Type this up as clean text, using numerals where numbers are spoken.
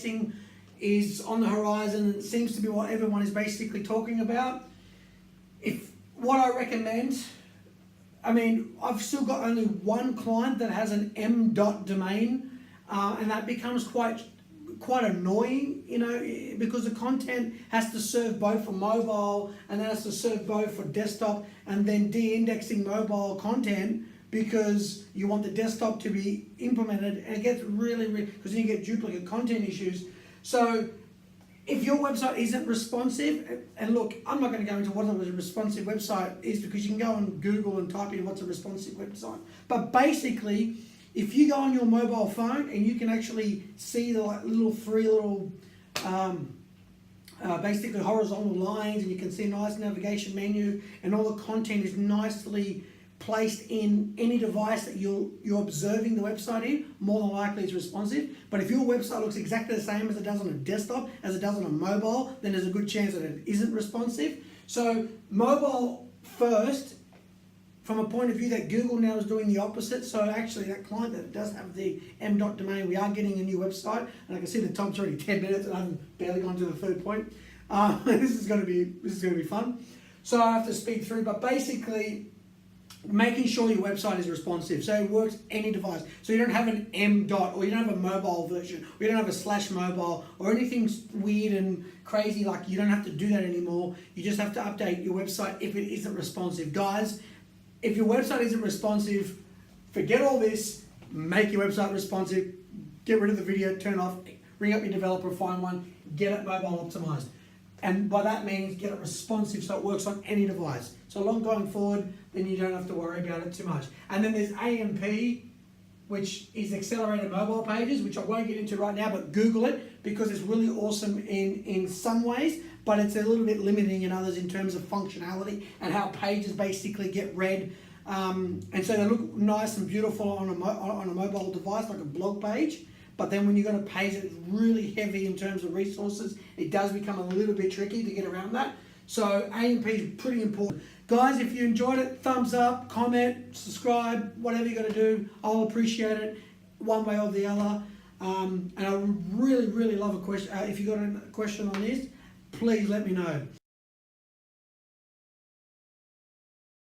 indexing is on the horizon, and it seems to be what everyone is basically talking about. What I recommend, I mean, I've still got only one client that has an M. domain, and that becomes quite annoying, you know, because the content has to serve both for mobile and then has to serve both for desktop, and then de-indexing mobile content because you want the desktop to be implemented, and it gets really, because then you get duplicate content issues. So if your website isn't responsive, and look, I'm not going to go into what a responsive website is, because you can go on Google and type in what's a responsive website. But basically, if you go on your mobile phone and you can actually see the three little basically horizontal lines, and you can see a nice navigation menu, and all the content is nicely placed in any device that you're observing the website in, more than likely it's responsive. But if your website looks exactly the same as it does on a desktop, as it does on a mobile, then there's a good chance that it isn't responsive. So mobile first, from a point of view that Google now is doing the opposite. So actually that client that does have the M. domain, we are getting a new website, and I can see the time's already 10 minutes and I haven't barely gone to the third point. This is going to be fun. So I have to speed through, but basically, making sure your website is responsive, so it works any device. So you don't have an M. or you don't have a mobile version, or you don't have a /mobile, or anything weird and crazy. Like, you don't have to do that anymore. You just have to update your website if it isn't responsive. Guys, if your website isn't responsive, forget all this. Make your website responsive. Get rid of the video, turn off, ring up your developer, find one, get it mobile optimized. And by that means, get it responsive so it works on any device. So long going forward, then you don't have to worry about it too much. And then there's AMP, which is accelerated mobile pages, which I won't get into right now, but Google it, because it's really awesome in some ways, but it's a little bit limiting in others in terms of functionality and how pages basically get read. And so they look nice and beautiful on a mobile device, like a blog page. But then when you're going to page it, it's really heavy in terms of resources. It does become a little bit tricky to get around that. So AMP is pretty important. Guys, if you enjoyed it, thumbs up, comment, subscribe, whatever you got to do. I'll appreciate it one way or the other. And I would really, really love a question. If you got a question on this, please let me know.